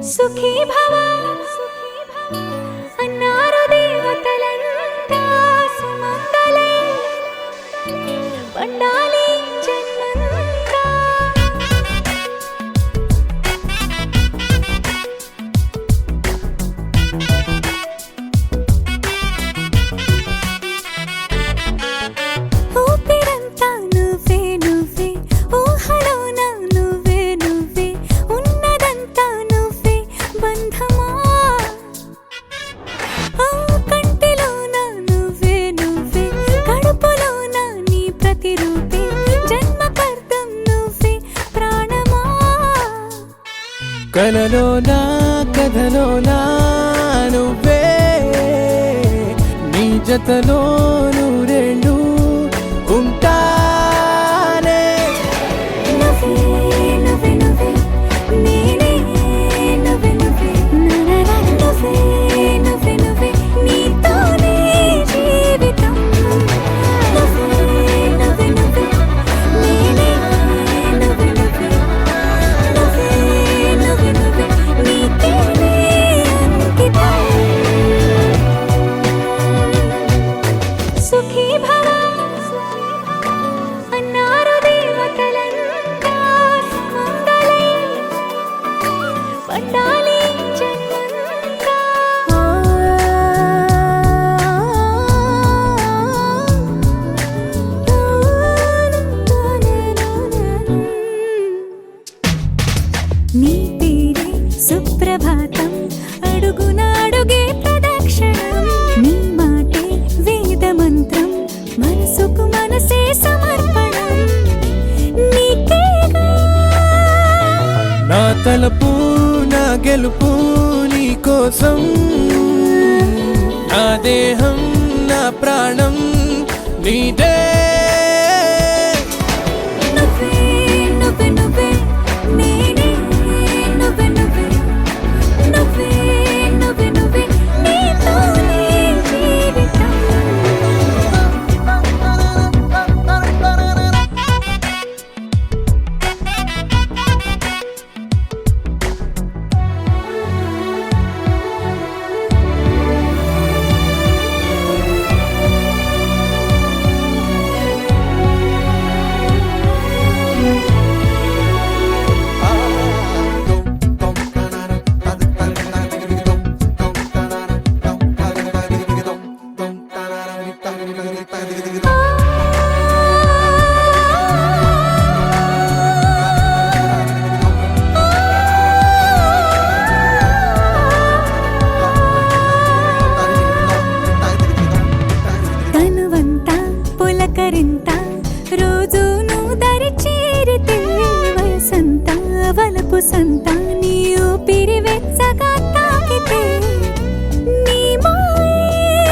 సుఖీ భవ అన్నారు దేవతలంతా సుమంగళే పండాలి జన్మంతా. ఊపిరంతా నువ్వే నువ్వే ఊహలోన నువ్వే నువ్వే ఉన్నదంతా నువ్వే బంధమా. కంటిలోన నువ్వే నువ్వే కడుపులోన నీ ప్రతిరూపే జన్మకర్తం నువ్వే ప్రాణమా. కలలోనా కథలోనా నువ్వే నీ జతలో నూరేళ్ళు ఉంటానే. నువ్వే నువ్వే నువ్వే నేనే నువ్వే నువ్వే నువ్వే నువ్వే నువ్వే నీతోనే జీవితం. నువ్వే నువ్వే నువ్వే నేనే నువ్వే నువ్వే నువ్వే నువ్వే నువ్వే నీతోనే అంకితం. సుఖీ భవ అన్నారు దేవతలంతా సుమంగళే పండాలి జన్మంతా. నీ పేరే సుప్రభాతం అడుగున అడుగే ప్రదక్షిణం. నీ మాటే వేదమంత్రం మనసుకు మనసే సమర్పణం. నీకేగా నా తలపు నా గెలుపు నీ కోసం, నా దేహం నా ప్రాణం నీదే. నువ్వే నువ్వే నువ్వే నేనే నువ్వే నువ్వే నువ్వే నువ్వే నువ్వే నీతోనే జీవితం. తనువంతా పులకరింత రోజు నువ్వు దరి చేరితే వయసంతా వలపు సంత నీ ఊపిరి వెచ్చగా తాకితే నీ మాయే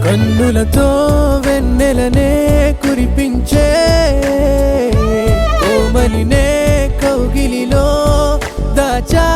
కన్నులతో వెన్నెలనే కురిపించే కోమలినే కౌగిలిలో దాచా.